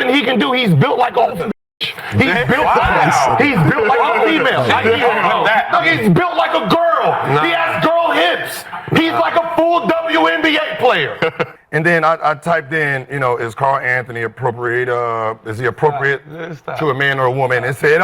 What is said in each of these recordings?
nothing he can do. He's built like a He's built like a female. He's built like a girl. He has girl hips. He's like a full WNBA player. And then I typed in, is Karl-Anthony appropriate? Is he appropriate to a man or a woman? And said,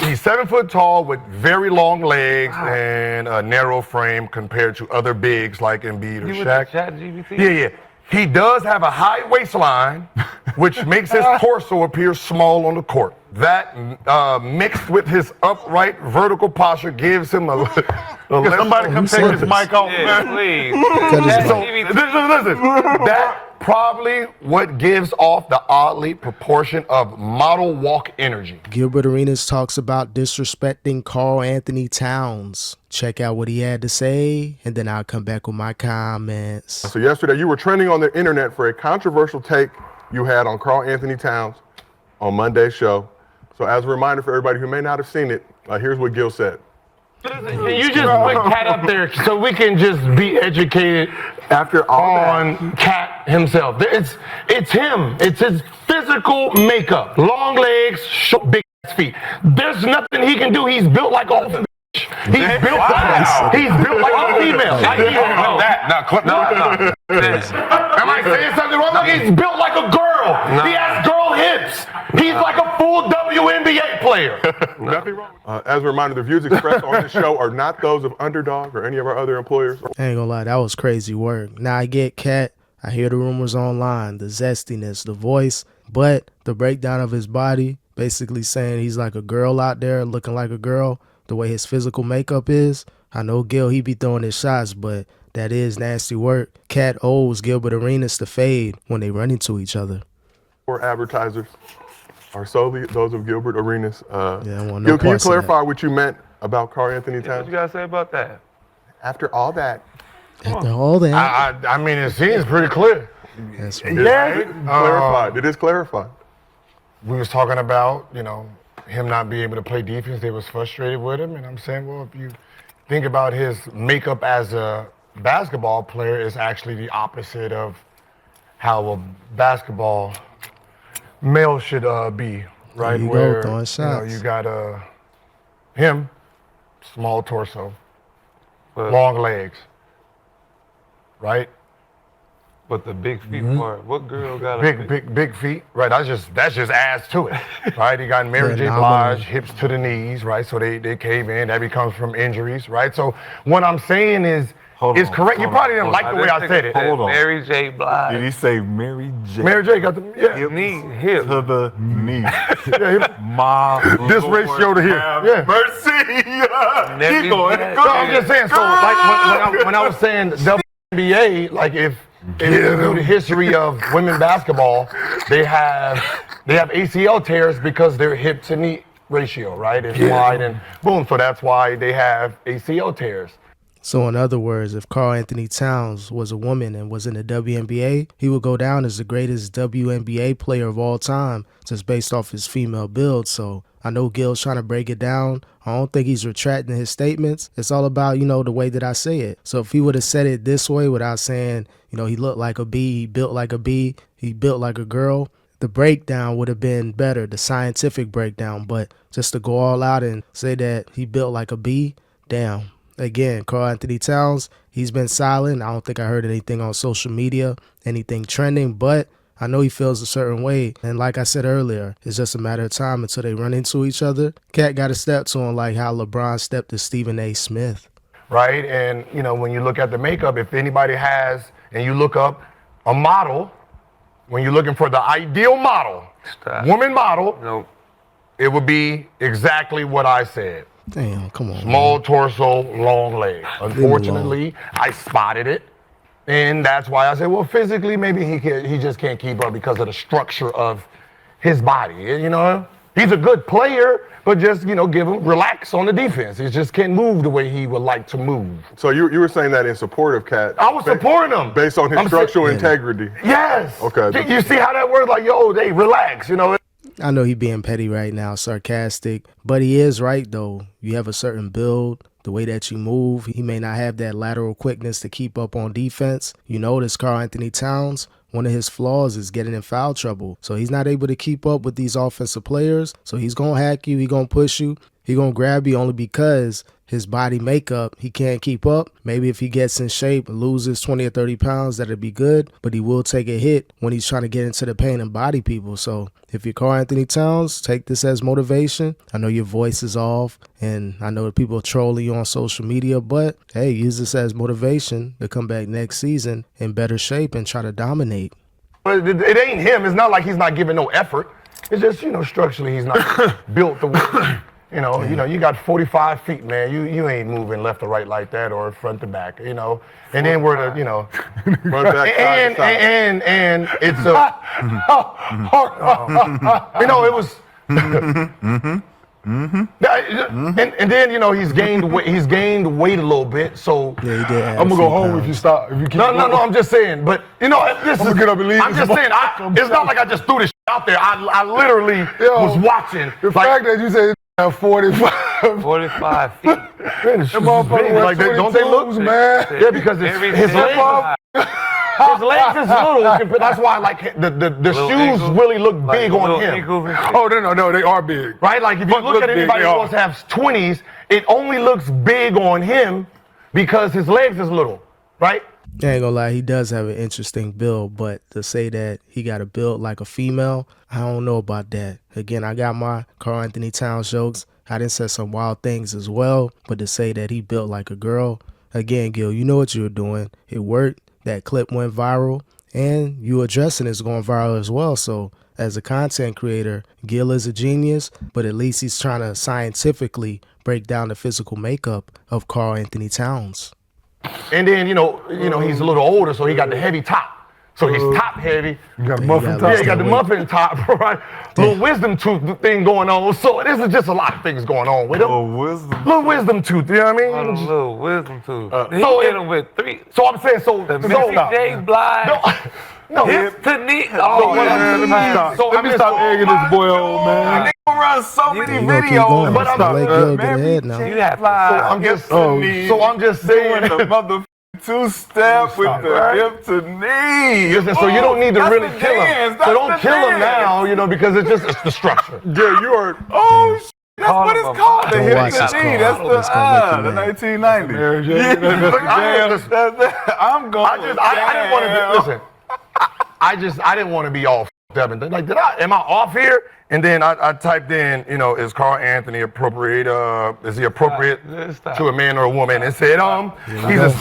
he's 7 foot tall with very long legs and a narrow frame compared to other bigs like Embiid or Shaq. Yeah. He does have a high waistline, which makes his torso appear small on the court. That mixed with his upright vertical posture gives him a Can somebody come take his mic off, man? Please. Listen, that probably what gives off the oddly proportion of model walk energy. Gilbert Arenas talks about disrespecting Karl-Anthony Towns. Check out what he had to say, and then I'll come back with my comments. So yesterday you were trending on the internet for a controversial take you had on Karl-Anthony Towns on Monday's show. So as a reminder for everybody who may not have seen it, here's what Gil said. You just put Cat up there so we can just be educated after all on Cat himself. It's him. It's his physical makeup. Long legs, short, big feet. There's nothing he can do. He's built like a He's built like a female. Am I saying something wrong? Look, he's built like a girl. He has girl hips. He's like a full WNBA player. Nothing wrong. As a reminder, the views expressed on this show are not those of Underdog or any of our other employers. I ain't gonna lie, that was crazy work. Now I get Cat. I hear the rumors online, the zestiness, the voice, but the breakdown of his body, basically saying he's like a girl out there looking like a girl. The way his physical makeup is, I know Gil, he be throwing his shots, but that is nasty work. Cat owes Gilbert Arenas the fade when they run into each other. Or advertisers are solely those of Gilbert Arenas. Gil, can you clarify what you meant about Karl-Anthony Towns? What you gotta say about that? After all that. I mean, it seems pretty clear. That's right. Clarified. It is clarified. We was talking about, him not being able to play defense. They was frustrated with him, and I'm saying, well, if you think about his makeup as a basketball player, it's actually the opposite of how a basketball male should be, right? Where throwing shots. You got him, small torso, long legs, right? But the big feet part, what girl got big feet, right? That's just adds to it, right? He got Mary J. Blige, hips to the knees, right? So they cave in. That becomes from injuries, right? So what I'm saying is correct. You probably didn't like the way I said it. Hold on. Mary J. Blige. Did he say Mary J? Mary J. got the hip to the knee. This ratio to here. Yeah. Mercy. Keep going. So I'm just saying. So like when I was saying WNBA, like if you know the history of women basketball, they have ACL tears because their hip to knee ratio, right? It's wide and boom. So that's why they have ACL tears. So in other words, if Karl-Anthony Towns was a woman and was in the WNBA, he would go down as the greatest WNBA player of all time, just based off his female build. So I know Gil's trying to break it down. I don't think he's retracting his statements. It's all about, the way that I say it. So if he would have said it this way without saying, he looked like a bee, he built like a bee, he built like a girl, the breakdown would have been better, the scientific breakdown. But just to go all out and say that he built like a bee, damn. Again, Karl-Anthony Towns, he's been silent. I don't think I heard anything on social media, anything trending, but I know he feels a certain way. And like I said earlier, it's just a matter of time until they run into each other. Cat got to step to him like how LeBron stepped to Stephen A. Smith. Right, and when you look at the makeup, if anybody has, and you look up a model, when you're looking for the ideal model, woman model, it would be exactly what I said. Damn, come on. Small torso, long legs. Unfortunately, I spotted it. And that's why I said, well, physically, maybe he just can't keep up because of the structure of his body. He's a good player, but just, relax on the defense. He just can't move the way he would like to move. So you were saying that in support of Cat? I was supporting him. Based on his structural integrity? Yes. Okay. You see how that works? Like, they relax, I know he being petty right now, sarcastic, but he is right, though. You have a certain build, the way that you move. He may not have that lateral quickness to keep up on defense. You notice Karl-Anthony Towns, one of his flaws is getting in foul trouble. So he's not able to keep up with these offensive players. So he's going to hack you. He's going to push you. He's going to grab you only because his body makeup, he can't keep up. Maybe if he gets in shape and loses 20 or 30 pounds, that'd be good. But he will take a hit when he's trying to get into the paint and body people. So if you're Karl-Anthony Towns, take this as motivation. I know your voice is off, and I know that people are trolling you on social media, but hey, use this as motivation to come back next season in better shape and try to dominate. But it ain't him. It's not like he's not giving no effort. It's just, structurally he's not built the way. You got 45 feet, man. You ain't moving left or right like that, or front to back, And then we're the, Front back, side to side. and it's a, it was. And then he's gained weight. He's gained weight a little bit. So Yeah, he did. I'm gonna go home if you stop. If you keep no. I'm just saying. But this I'm gonna get up and leave. I'm just saying. It's not like I just threw this out there. I literally was watching. The fact that you say 45. 45 feet. Man, it's That motherfucker like don't they look, man? Yeah, because his legs. His legs is little. That's why, like, the shoes ankles, really look big on little him. ankles and shit. Oh, no, they are big. Right? Like, if you look at anybody who wants to have 20s, it only looks big on him because his legs is little. Right? I ain't gonna lie, he does have an interesting build, but to say that he got a build like a female, I don't know about that. Again, I got my Karl-Anthony Towns jokes. I done said some wild things as well, but to say that he built like a girl, again, Gil, you know what you were doing. It worked. That clip went viral, and you addressing it's going viral as well. So as a content creator, Gil is a genius, but at least he's trying to scientifically break down the physical makeup of Karl-Anthony Towns. And then, he's a little older, so he got the heavy top. So he's top heavy. You got a muffin top. Yeah, he got the muffin top, right? Little wisdom tooth thing going on. So this is just a lot of things going on with him. Little wisdom tooth, you know what I mean? A little wisdom tooth. He so hit him with 3. So I'm saying, The Missy J. Blige. No, Hip to knee. Let me stop. So Let me stop egging this boy on, man. Gonna run so many You gonna keep going. But I'm Let Gil get ahead now. You have to I'm just saying. the mother two-step with the hip to knee. Listen, so you don't need to really kill him. So don't kill him now, because it's the structure. Yeah, you are. Oh, that's what it's called. The Don't hip watch to this knee. call. That's It's gonna the make you mad. 1990s. Yeah, I'm going. I didn't want to listen. I didn't want to be all f***ed up and like, am I off here? And then I typed in, is Karl-Anthony appropriate? Is he appropriate to a man or a woman? And said,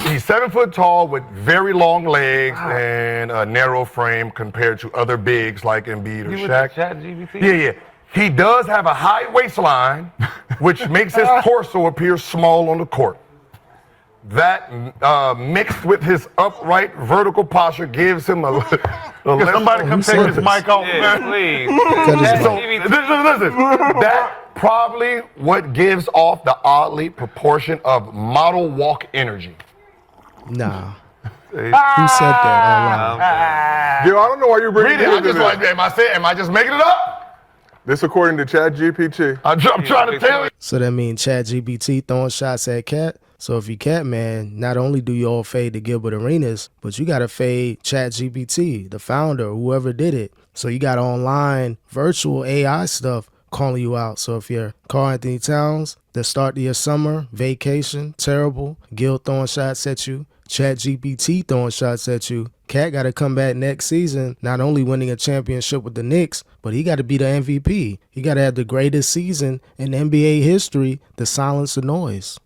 he's 7 foot tall with very long legs and a narrow frame compared to other bigs like Embiid or Shaq. ChatGPT? Yeah. He does have a high waistline, which makes his torso appear small on the court. That mixed with his upright vertical posture gives him a somebody come take this mic off, man. Please. So, listen, that probably what gives off the oddly proportion of model walk energy. Nah. Who said that online? Yo, I don't know why you're bringing Read it. it into this. Am I just making it up? This according to ChatGPT. I'm trying to tell you. So that means ChatGPT throwing shots at Cat. So if you Cat, man, not only do you all fade the Gilbert Arenas, but you got to fade ChatGPT, the founder, whoever did it. So you got online virtual AI stuff calling you out. So if you're Karl-Anthony Towns, the start of your summer, vacation, terrible, Gil throwing shots at you, ChatGPT throwing shots at you, Cat got to come back next season, not only winning a championship with the Knicks, but he got to be the MVP. He got to have the greatest season in NBA history to silence the noise.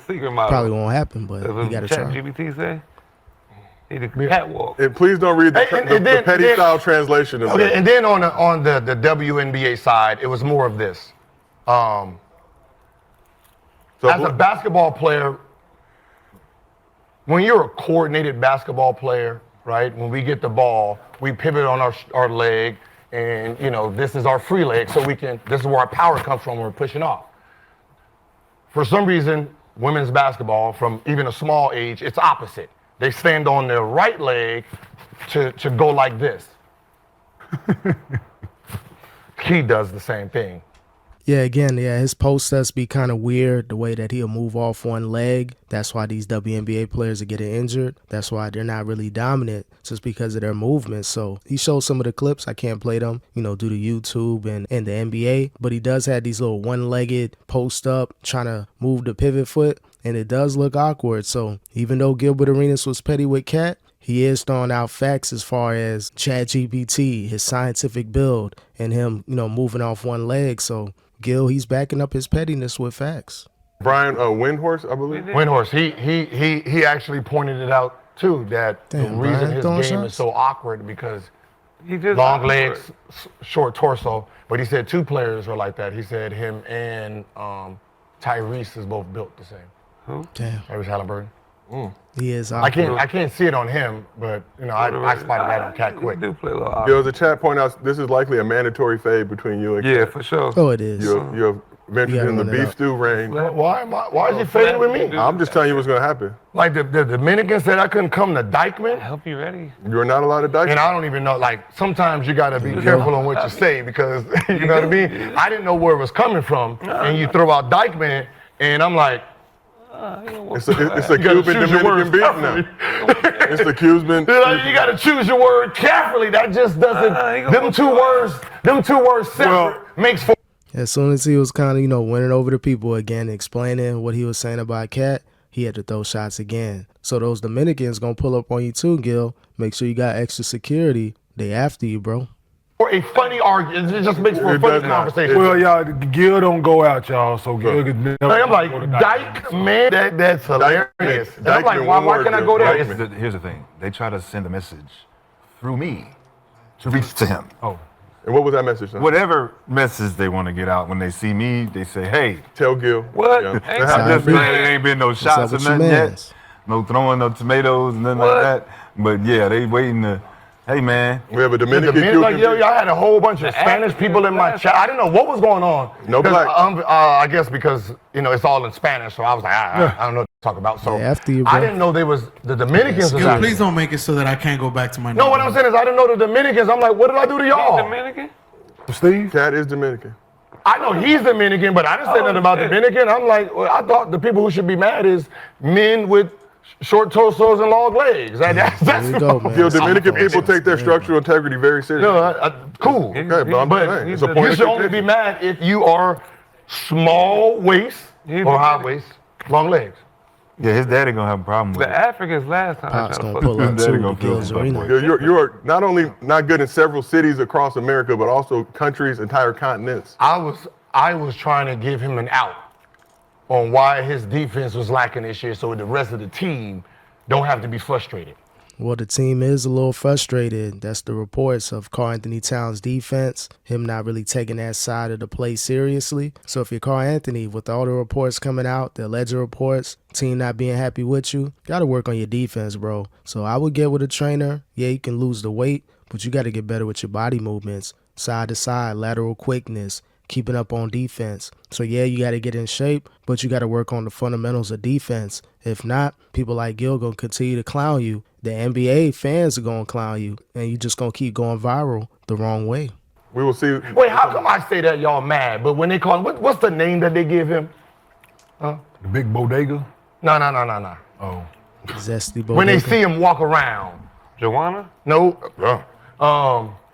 Secret model. Probably won't happen, but you got to try. ChatGPT say? He the catwalk. And please don't read the petty style translation of Okay, that. and then on the WNBA side, it was more of this. As a basketball player, when you're a coordinated basketball player, right? When we get the ball, we pivot on our leg, and this is our free leg, so this is where our power comes from when we're pushing off. For some reason, women's basketball, from even a small age, it's opposite. They stand on their right leg to go like this. He does the same thing. Yeah, again, his post sets be kind of weird, the way that he'll move off one leg. That's why these WNBA players are getting injured. That's why they're not really dominant, just because of their movement. So he showed some of the clips. I can't play them, due to YouTube and the NBA. But he does have these little one-legged post up, trying to move the pivot foot, and it does look awkward. So even though Gilbert Arenas was petty with Cat, he is throwing out facts as far as ChatGPT, his scientific build, and him, moving off one leg. So Gil, he's backing up his pettiness with facts. Brian Windhorse, I believe. Windhorse, he actually pointed it out too, that the reason his game is so awkward because he just long legs, short torso. But he said 2 players are like that. He said him and Tyrese is both built the same. Who? Damn. Tyrese Haliburton. He is I awkward. can't see it on him, but I spotted that on Cat quick. Do play a little Yo, the chat point out this is likely a mandatory fade between you and yeah, Cat. for sure. Oh, it is. You're ventured in the beef stew reign. Why is he fading with me? I'm just telling you what's going to happen. Like the Dominicans said I couldn't come to Dykeman. I hope you ready. You're not allowed to dice. And I don't even know, sometimes you gotta be careful on what you say because, you know what I mean? I didn't know where it was coming from. And you throw out Dykeman, and I'm like, It's a Cuban Dominican beef now. It's the Cuban. you gotta choose your word carefully. That just doesn't, them two words separate makes for. As soon as he was kind of, winning over the people again, explaining what he was saying about Cat, he had to throw shots again. So those Dominicans gonna pull up on you too, Gil. Make sure you got extra security. They after you, bro. For a funny argument, it just makes for a funny conversation. Well, y'all, Gil don't go out, y'all, so Gil could never. I'm like, Dyke, man, that's hilarious. And I'm like, why can't I go there? Here's the thing. They try to send a message through me to reach to him. Oh. And what was that message? Whatever message they want to get out, when they see me, they say, hey. Tell Gil. What? Yeah. I'm just glad there ain't been no shots or nothing yet. No throwing no tomatoes and nothing like that. But yeah, they waiting to, hey man. We have a Dominican Cuban. I had a whole bunch of Spanish people in my chat. I didn't know what was going on. No black. I guess because, it's all in Spanish, so I was like, I don't know what to talk about. So after you, bro. I didn't know they was, the Dominicans was out. Please don't make it so that I can't go back to my No, what I'm saying is I didn't know the Dominicans. I'm like, what did I do to y'all? Dominican? Steve? Cat is Dominican. I know he's Dominican, but I didn't say nothing about Dominican. I'm like, I thought the people who should be mad is men with short torsos and long legs. That's There you go, man. Yo, Dominican people take their structural integrity very seriously. Cool. Okay, but I'm just saying, it's a point You of should only be contention. mad if you are small waist or high waist, long legs. Yeah, his daddy gonna have a problem with The it. Africans last time. Pops I tried gonna to fuck pull up Daddy too gonna to feel Gil's some arena. way. You're not only not good in several cities across America, but also countries, entire continents. I was trying to give him an out on why his defense was lacking this year, so the rest of the team don't have to be frustrated. Well, the team is a little frustrated. That's the reports of Karl-Anthony Towns' defense, him not really taking that side of the play seriously. So if you're Karl-Anthony, with all the reports coming out, the alleged reports, team not being happy with you, got to work on your defense, bro. So I would get with a trainer. Yeah, you can lose the weight, but you got to get better with your body movements, side to side, lateral quickness, keeping up on defense. So yeah, you got to get in shape, but you got to work on the fundamentals of defense. If not, people like Gil going to continue to clown you. The NBA fans are going to clown you, and you just going to keep going viral the wrong way. We will see. Wait, how come I say that y'all mad, but when they call him, what's the name that they give him? The big bodega? No. Oh. Zesty When they bodega. see him walk around. Joanna? No.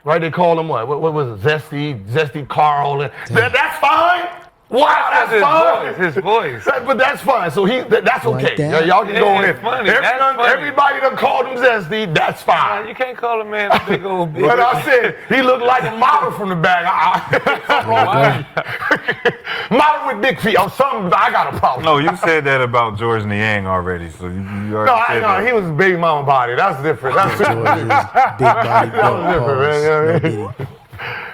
Right, they call him what? What was it? Zesty Carl. That's fine. Wow, that's fine. His voice. But that's fine. So that's okay. that? Y'all can go It's in. funny. That's funny. Everybody done called him Zesty. That's fine. You can't call a man a big old bitch. But I said he looked like a model from the back. Model with big feet. Or something. I got a problem. No, you said that about George Niang already, so you already said that. He was baby mama body. That's different. That's different. George is big body built. different, man.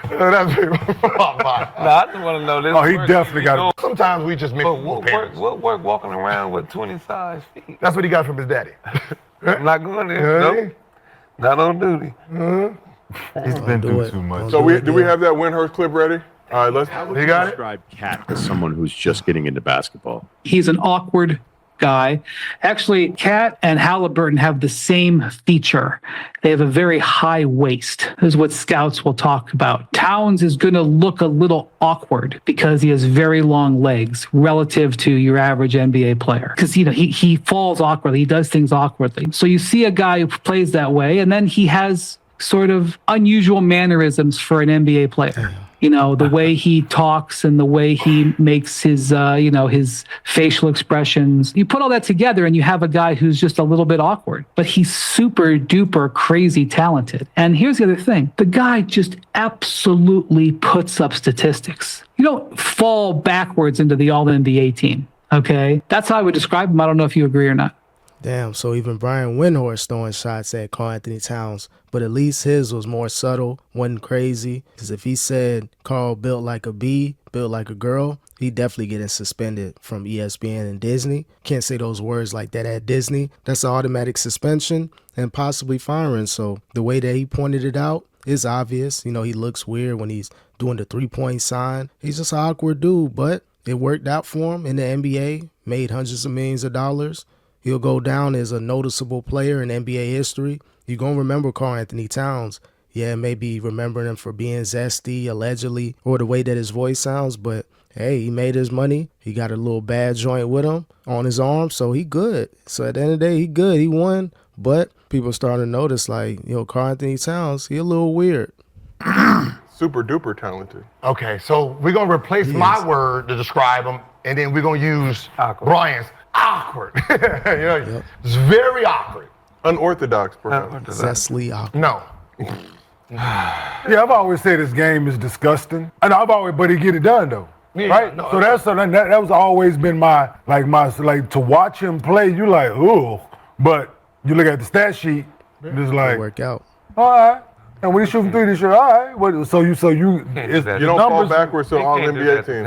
You know what I mean? That's baby mama body. No, I just want to know this. Oh, he work. definitely got it. Sometimes we just make What work walking around with 20 size feet? That's what he got from his daddy. I'm not going there. Nope. Not on duty. He's been do through it. too much. So do we have that Windhorse clip ready? All right, let's. You got it? Describe Cat as someone who's just getting into basketball. He's an awkward guy. Actually, Cat and Haliburton have the same feature. They have a very high waist. This is what scouts will talk about. Towns is going to look a little awkward because he has very long legs relative to your average NBA player. Because, you know, he falls awkwardly. He does things awkwardly. So you see a guy who plays that way, and then he has sort of unusual mannerisms for an NBA player. You know, the way he talks and the way he makes his, his facial expressions. You put all that together and you have a guy who's just a little bit awkward, but he's super duper crazy talented. And here's the other thing. The guy just absolutely puts up statistics. You don't fall backwards into the All-NBA team, okay? That's how I would describe him. I don't know if you agree or not. Damn, so even Brian Windhorst throwing shots at Karl-Anthony Towns, but at least his was more subtle, wasn't crazy. Because if he said Carl built like a bee, built like a girl, he'd definitely getting suspended from ESPN and Disney. Can't say those words like that at Disney. That's an automatic suspension and possibly firing. So the way that he pointed it out is obvious. You know, he looks weird when he's doing the three-point sign. He's just an awkward dude, but it worked out for him in the NBA, made hundreds of millions of dollars. He'll go down as a noticeable player in NBA history. You're going to remember Karl-Anthony Towns. Yeah, maybe remembering him for being zesty, allegedly, or the way that his voice sounds. But, hey, he made his money. He got a little bad joint with him on his arm, so he good. So at the end of the day, he good. He won. But people starting to notice, like, Karl-Anthony Towns, he a little weird. Super duper talented. Okay, so we're going to replace my word to describe him, and then we're going to use Brian's. Awkward. It's very awkward. Unorthodox, perhaps. Zestly awkward. No. Yeah, I've always said this game is disgusting, and but he get it done though, right? No, so that was always been my to watch him play. You like, ooh, but you look at the stat sheet, it's like Work out. all right. And when he shooting three, this shit, all right. So you You don't fall backwards to all NBA teams.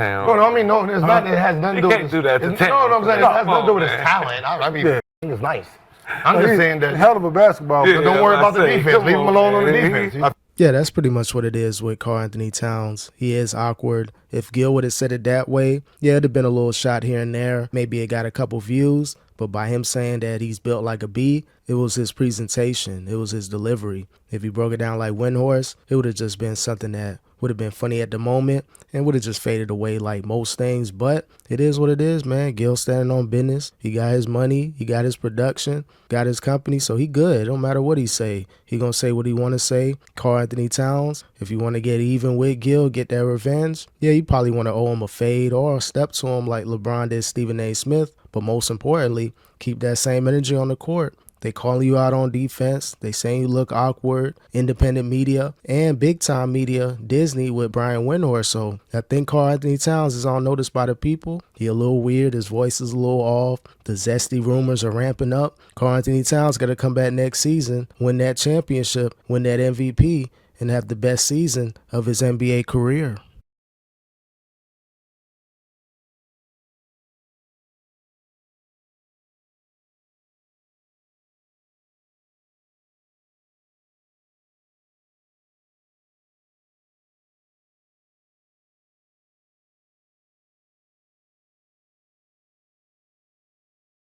No, it's not. It has nothing to do with his talent. It has nothing to do with his talent. I mean, he's nice. I'm just saying that. Hell of a basketball player. Don't worry about the defense. Leave him alone on the defense. Yeah, that's pretty much what it is with Karl-Anthony Towns. He is awkward. If Gil would have said it that way, yeah, it'd have been a little shot here and there. Maybe it got a couple views. But by him saying that he's built like a bee, it was his presentation. It was his delivery. If he broke it down like Windhorst, it would have just been something that would have been funny at the moment and would have just faded away like most things. But it is what it is, man. Gil standing on business. He got his money. He got his production. Got his company. So he good. It don't matter what he say. He gonna say what he want to say. Karl-Anthony Towns, if you want to get even with Gil, get that revenge, yeah, you probably want to owe him a fade or a step to him like LeBron did Stephen A. Smith. But most importantly, keep that same energy on the court. They calling you out on defense. They saying you look awkward. Independent media and big time media, Disney with Brian Windhorst. So I think Karl-Anthony Towns is on notice by the people. He a little weird. His voice is a little off. The zesty rumors are ramping up. Karl-Anthony Towns got to come back next season, win that championship, win that MVP, and have the best season of his NBA career.